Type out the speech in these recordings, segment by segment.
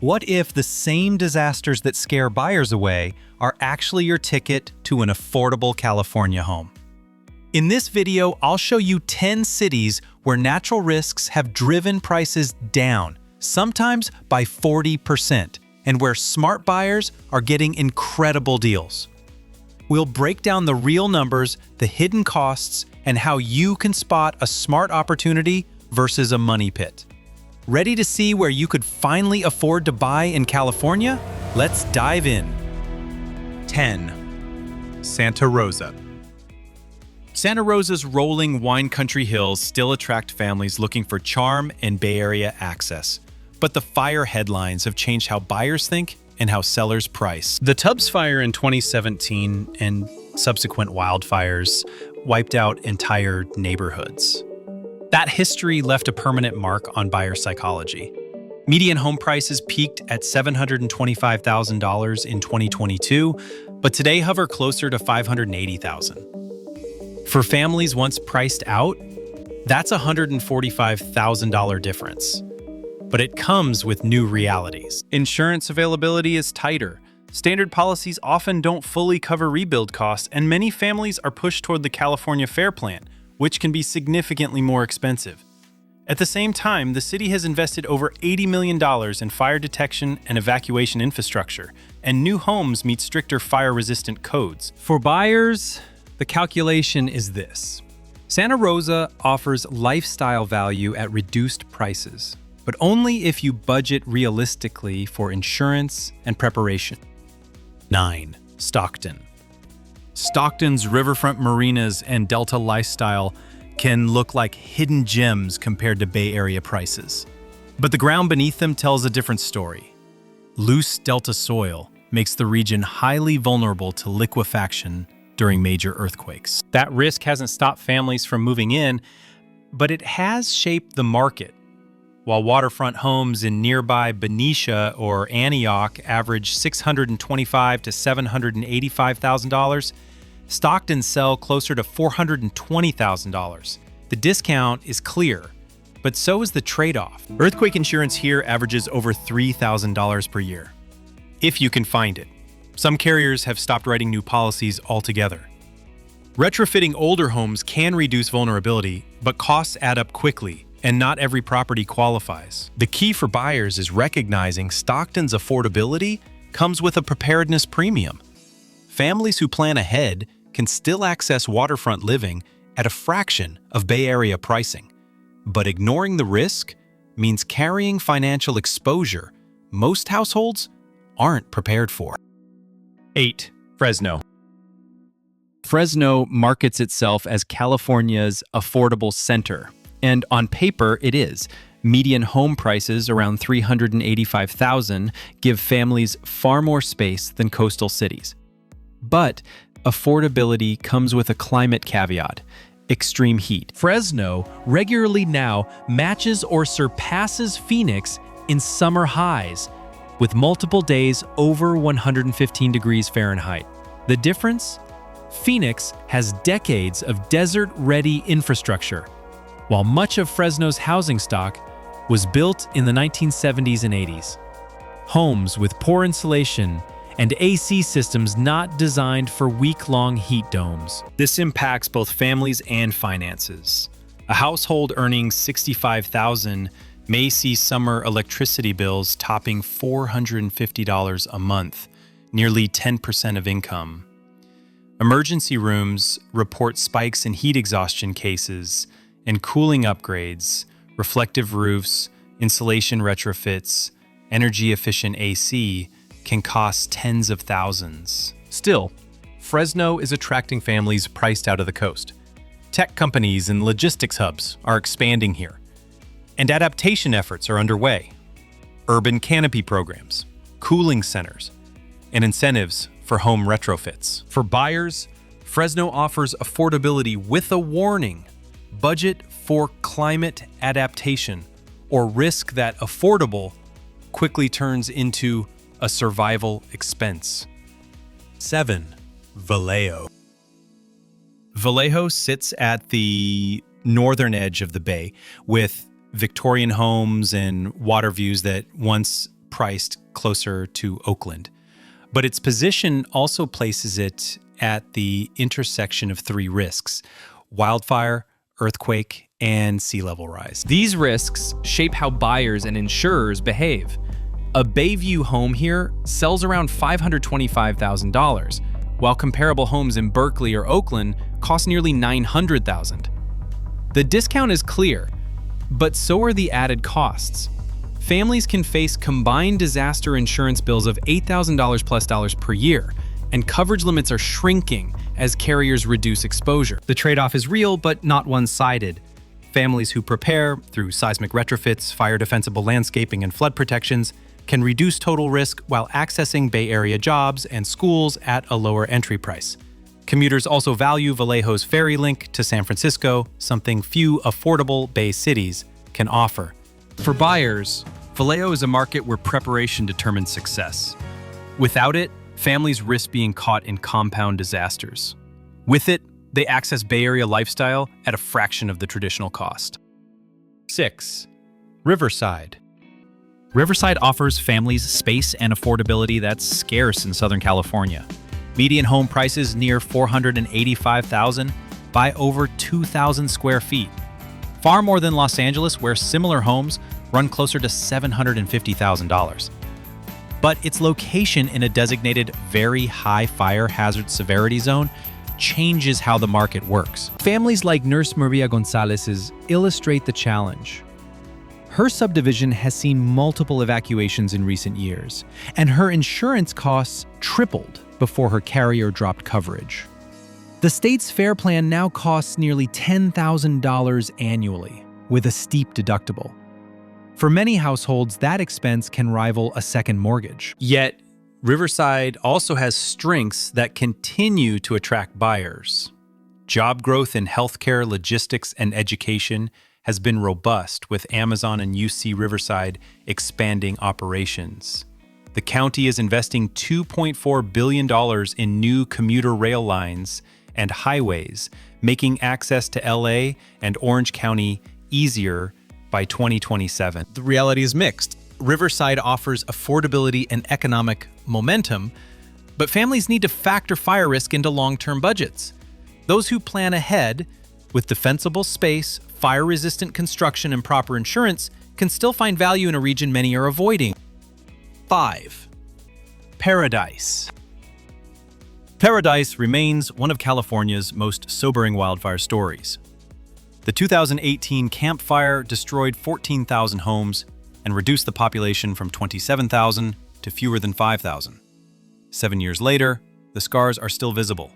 What if the same disasters that scare buyers away are actually your ticket to an affordable California home? In this video, I'll show you 10 cities where natural risks have driven prices down, sometimes by 40%, and where smart buyers are getting incredible deals. We'll break down the real numbers, the hidden costs, and how you can spot a smart opportunity versus a money pit. Ready to see where you could finally afford to buy in California? Let's dive in. 10. Santa Rosa. Santa Rosa's rolling wine country hills still attract families looking for charm and Bay Area access. But the fire headlines have changed how buyers think and how sellers price. The Tubbs fire in 2017 and subsequent wildfires wiped out entire neighborhoods. That history left a permanent mark on buyer psychology. Median home prices peaked at $725,000 in 2022, but today hover closer to $580,000. For families once priced out, that's a $145,000 difference. But it comes with new realities. Insurance availability is tighter. Standard policies often don't fully cover rebuild costs, and many families are pushed toward the California Fair Plan, which can be significantly more expensive. At the same time, the city has invested over $80 million in fire detection and evacuation infrastructure, and new homes meet stricter fire-resistant codes. For buyers, the calculation is this. Santa Rosa offers lifestyle value at reduced prices, but only if you budget realistically for insurance and preparation. 9. Stockton. Stockton's riverfront marinas and Delta lifestyle can look like hidden gems compared to Bay Area prices. But the ground beneath them tells a different story. Loose Delta soil makes the region highly vulnerable to liquefaction during major earthquakes. That risk hasn't stopped families from moving in, but it has shaped the market. While waterfront homes in nearby Benicia or Antioch average $625,000 to $785,000, Stockton sell closer to $420,000. The discount is clear, but so is the trade-off. Earthquake insurance here averages over $3,000 per year, if you can find it. Some carriers have stopped writing new policies altogether. Retrofitting older homes can reduce vulnerability, but costs add up quickly, and not every property qualifies. The key for buyers is recognizing Stockton's affordability comes with a preparedness premium. Families who plan ahead can still access waterfront living at a fraction of Bay Area pricing. But ignoring the risk means carrying financial exposure most households aren't prepared for. 8. Fresno. Fresno markets itself as California's affordable center. And on paper, it is. Median home prices around $385,000 give families far more space than coastal cities. But affordability comes with a climate caveat: extreme heat. Fresno regularly now matches or surpasses Phoenix in summer highs, with multiple days over 115 degrees Fahrenheit. The difference? Phoenix has decades of desert-ready infrastructure, while much of Fresno's housing stock was built in the 1970s and 80s. Homes with poor insulation and AC systems not designed for week-long heat domes. This impacts both families and finances. A household earning $65,000 may see summer electricity bills topping $450 a month, nearly 10% of income. Emergency rooms report spikes in heat exhaustion cases and cooling upgrades, reflective roofs, insulation retrofits, energy-efficient AC can cost tens of thousands. Still, Fresno is attracting families priced out of the coast. Tech companies and logistics hubs are expanding here, and adaptation efforts are underway. Urban canopy programs, cooling centers, and incentives for home retrofits. For buyers, Fresno offers affordability with a warning: budget for climate adaptation, or risk that affordable quickly turns into a survival expense. 7. Vallejo. Vallejo sits at the northern edge of the bay, with Victorian homes and water views that once priced closer to Oakland. But its position also places it at the intersection of three risks: wildfire, earthquake, and sea level rise. These risks shape how buyers and insurers behave. A Bayview home here sells around $525,000, while comparable homes in Berkeley or Oakland cost nearly $900,000. The discount is clear, but so are the added costs. Families can face combined disaster insurance bills of $8,000 plus dollars per year, and coverage limits are shrinking as carriers reduce exposure. The trade-off is real, but not one-sided. Families who prepare through seismic retrofits, fire defensible landscaping, and flood protections can reduce total risk while accessing Bay Area jobs and schools at a lower entry price. Commuters also value Vallejo's ferry link to San Francisco, something few affordable Bay cities can offer. For buyers, Vallejo is a market where preparation determines success. Without it, families risk being caught in compound disasters. With it, they access Bay Area lifestyle at a fraction of the traditional cost. 6. Riverside. Riverside offers families space and affordability that's scarce in Southern California. Median home prices near $485,000 by over 2,000 square feet. Far more than Los Angeles, where similar homes run closer to $750,000. But its location in a designated very high fire hazard severity zone changes how the market works. Families like Nurse Maria Gonzalez's illustrate the challenge. Her subdivision has seen multiple evacuations in recent years, and her insurance costs tripled before her carrier dropped coverage. The state's FAIR plan now costs nearly $10,000 annually, with a steep deductible. For many households, that expense can rival a second mortgage. Yet, Riverside also has strengths that continue to attract buyers. Job growth in healthcare, logistics, and education has been robust, with Amazon and UC Riverside expanding operations. The county is investing $2.4 billion in new commuter rail lines and highways, making access to LA and Orange County easier by 2027. The reality is mixed. Riverside offers affordability and economic momentum, but families need to factor fire risk into long-term budgets. Those who plan ahead with defensible space, fire-resistant construction, and proper insurance can still find value in a region many are avoiding. 5. Paradise. Paradise remains one of California's most sobering wildfire stories. The 2018 Camp Fire destroyed 14,000 homes and reduced the population from 27,000 to fewer than 5,000. 7 years later, the scars are still visible.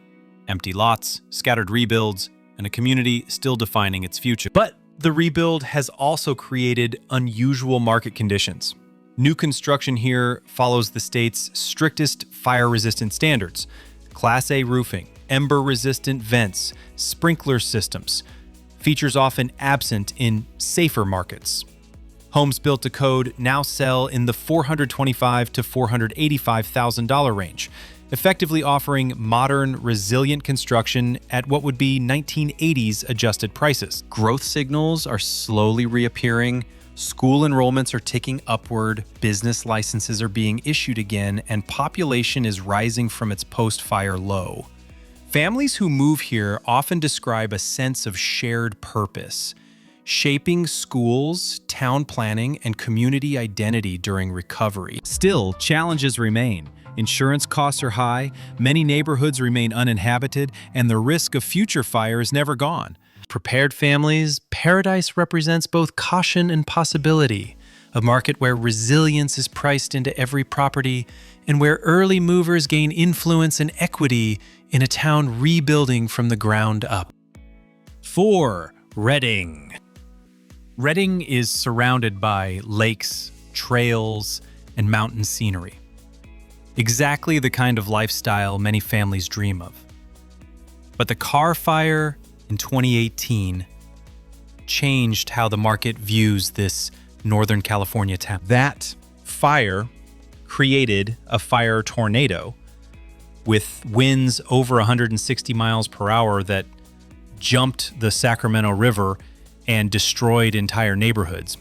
Empty lots, scattered rebuilds, and a community still defining its future. But the rebuild has also created unusual market conditions. New construction here follows the state's strictest fire-resistant standards: Class A roofing, ember-resistant vents, sprinkler systems, features often absent in safer markets. Homes built to code now sell in the $425,000 to $485,000 range, effectively offering modern, resilient construction at what would be 1980s adjusted prices. Growth signals are slowly reappearing, school enrollments are ticking upward, business licenses are being issued again, and population is rising from its post-fire low. Families who move here often describe a sense of shared purpose, shaping schools, town planning, and community identity during recovery. Still, challenges remain. Insurance costs are high, many neighborhoods remain uninhabited, and the risk of future fire is never gone. Prepared families, Paradise represents both caution and possibility, a market where resilience is priced into every property and where early movers gain influence and equity in a town rebuilding from the ground up. 4. Redding. Redding is surrounded by lakes, trails, and mountain scenery. Exactly the kind of lifestyle many families dream of. But the Carr Fire in 2018 changed how the market views this Northern California town. That fire created a fire tornado with winds over 160 miles per hour that jumped the Sacramento River and destroyed entire neighborhoods.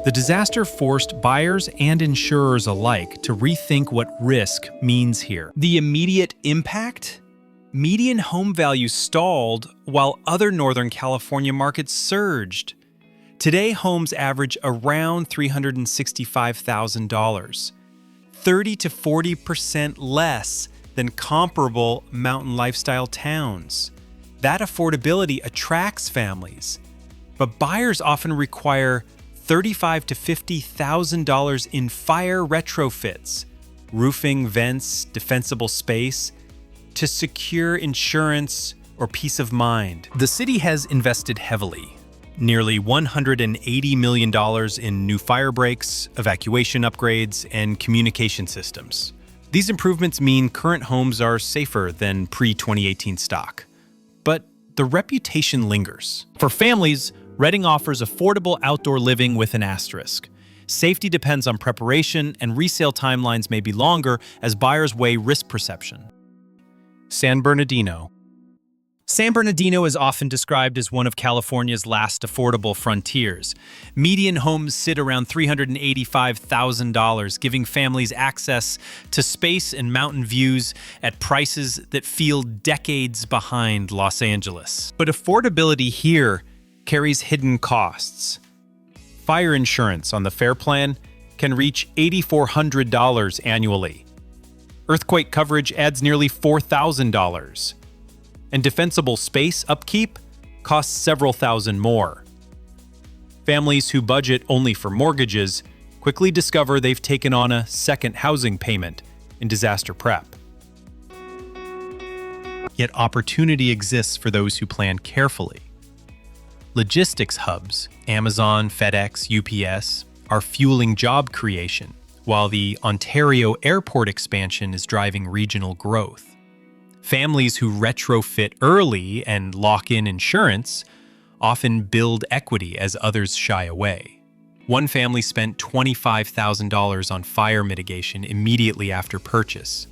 The The disaster forced buyers and insurers alike to rethink what risk means here. The immediate impact? Median home values stalled while other Northern California markets surged. Today, homes average around $365,000, 30 to 40% less than comparable mountain lifestyle towns. That affordability attracts families, but buyers often require $35,000 to $50,000 in fire retrofits, roofing, vents, defensible space, to secure insurance or peace of mind. The city has invested heavily, nearly $180 million in new fire breaks, evacuation upgrades, and communication systems. These improvements mean current homes are safer than pre-2018 stock. But the reputation lingers. For families, Redding offers affordable outdoor living with an asterisk. Safety depends on preparation, and resale timelines may be longer as buyers weigh risk perception. San Bernardino. San Bernardino is often described as one of California's last affordable frontiers. Median homes sit around $385,000, giving families access to space and mountain views at prices that feel decades behind Los Angeles. But affordability here carries hidden costs. Fire insurance on the FAIR plan can reach $8,400 annually. Earthquake coverage adds nearly $4,000. And defensible space upkeep costs several thousand more. Families who budget only for mortgages quickly discover they've taken on a second housing payment in disaster prep. Yet opportunity exists for those who plan carefully. Logistics hubs, Amazon, FedEx, UPS, are fueling job creation, while the Ontario airport expansion is driving regional growth. Families who retrofit early and lock in insurance often build equity as others shy away. One family spent $25,000 on fire mitigation immediately after purchase.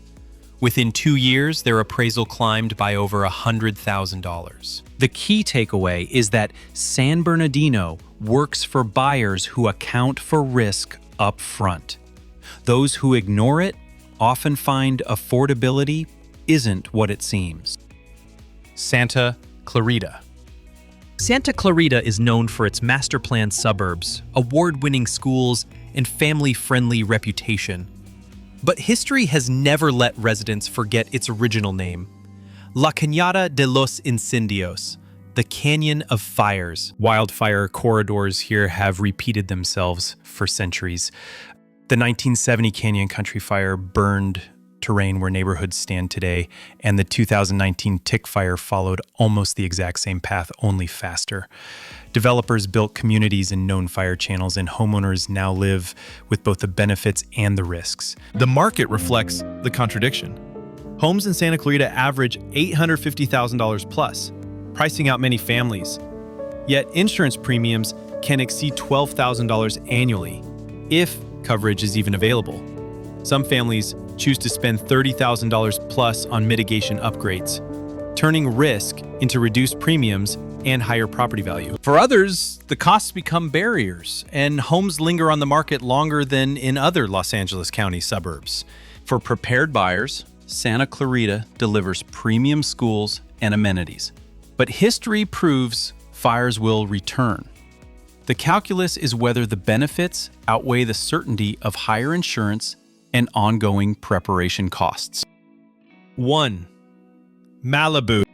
Within 2 years, their appraisal climbed by over $100,000. The key takeaway is that San Bernardino works for buyers who account for risk up front. Those who ignore it often find affordability isn't what it seems. Santa Clarita. Santa Clarita is known for its master-planned suburbs, award-winning schools, and family-friendly reputation. But history has never let residents forget its original name, La Cañada de los Incendios, the Canyon of Fires. Wildfire corridors here have repeated themselves for centuries. The 1970 Canyon Country Fire burned terrain where neighborhoods stand today, and the 2019 Tick Fire followed almost the exact same path, only faster. Developers built communities in known fire channels, and homeowners now live with both the benefits and the risks. The market reflects the contradiction. Homes in Santa Clarita average $850,000 plus, pricing out many families. Yet insurance premiums can exceed $12,000 annually, if coverage is even available. Some families choose to spend $30,000 plus on mitigation upgrades, turning risk into reduced premiums and higher property value. For others, the costs become barriers, and homes linger on the market longer than in other Los Angeles County suburbs. For prepared buyers, Santa Clarita delivers premium schools and amenities. But history proves fires will return. The calculus is whether the benefits outweigh the certainty of higher insurance and ongoing preparation costs. 1. Malibu.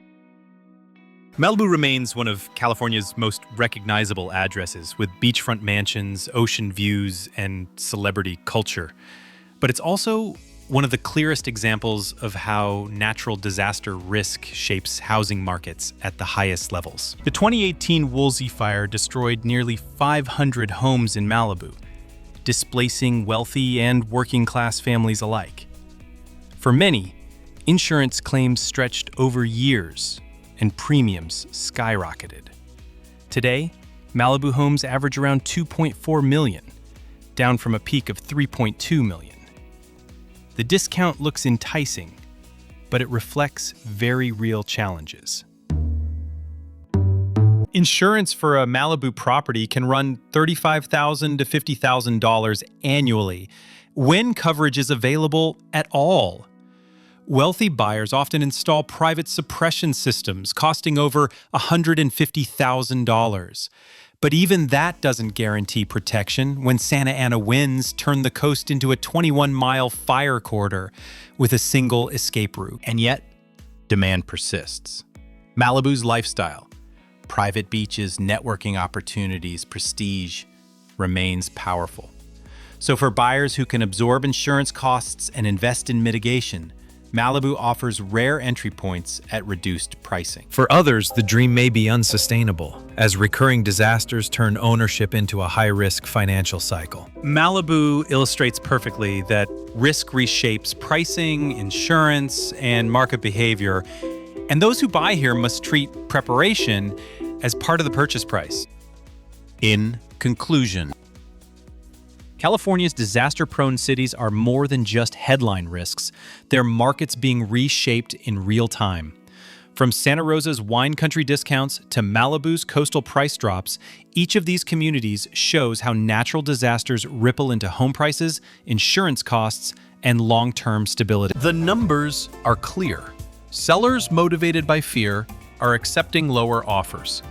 Malibu remains one of California's most recognizable addresses, with beachfront mansions, ocean views, and celebrity culture. But it's also one of the clearest examples of how natural disaster risk shapes housing markets at the highest levels. The 2018 Woolsey fire destroyed nearly 500 homes in Malibu, displacing wealthy and working-class families alike. For many, insurance claims stretched over years, and premiums skyrocketed. Today, Malibu homes average around $2.4 million, down from a peak of $3.2 million. The discount looks enticing, but it reflects very real challenges. Insurance for a Malibu property can run $35,000 to $50,000 annually, when coverage is available at all. Wealthy buyers often install private suppression systems costing over $150,000. But even that doesn't guarantee protection when Santa Ana winds turn the coast into a 21-mile fire corridor with a single escape route. And yet, demand persists. Malibu's lifestyle, private beaches, networking opportunities, prestige, remains powerful. So for buyers who can absorb insurance costs and invest in mitigation, Malibu offers rare entry points at reduced pricing. For others, the dream may be unsustainable, as recurring disasters turn ownership into a high-risk financial cycle. Malibu illustrates perfectly that risk reshapes pricing, insurance, and market behavior, and those who buy here must treat preparation as part of the purchase price. In conclusion, California's disaster-prone cities are more than just headline risks. They're markets being reshaped in real time. From Santa Rosa's wine country discounts to Malibu's coastal price drops, each of these communities shows how natural disasters ripple into home prices, insurance costs, and long-term stability. the numbers are clear. Sellers motivated by fear are accepting lower offers.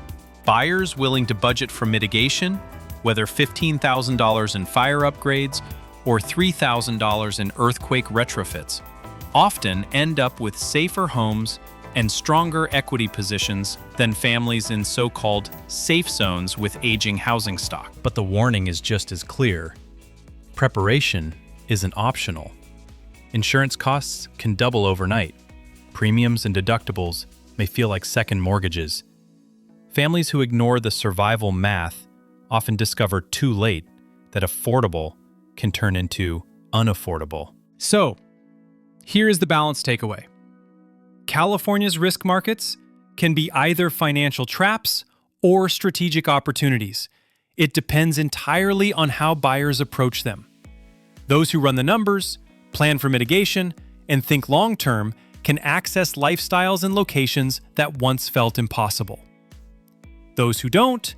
Buyers willing to budget for mitigation, whether $15,000 in fire upgrades or $3,000 in earthquake retrofits, often end up with safer homes and stronger equity positions than families in so-called safe zones with aging housing stock. But the warning is just as clear. Preparation isn't optional. Insurance costs can double overnight. Premiums and deductibles may feel like second mortgages. Families who ignore the survival math often discover too late that affordable can turn into unaffordable. So, here is the balanced takeaway. California's risk markets can be either financial traps or strategic opportunities. It depends entirely on how buyers approach them. Those who run the numbers, plan for mitigation, and think long-term can access lifestyles and locations that once felt impossible. Those who don't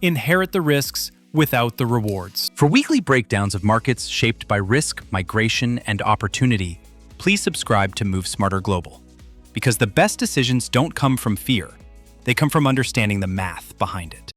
inherit the risks without the rewards. For weekly breakdowns of markets shaped by risk, migration, and opportunity, please subscribe to Move Smarter Global. Because the best decisions don't come from fear, they come from understanding the math behind it.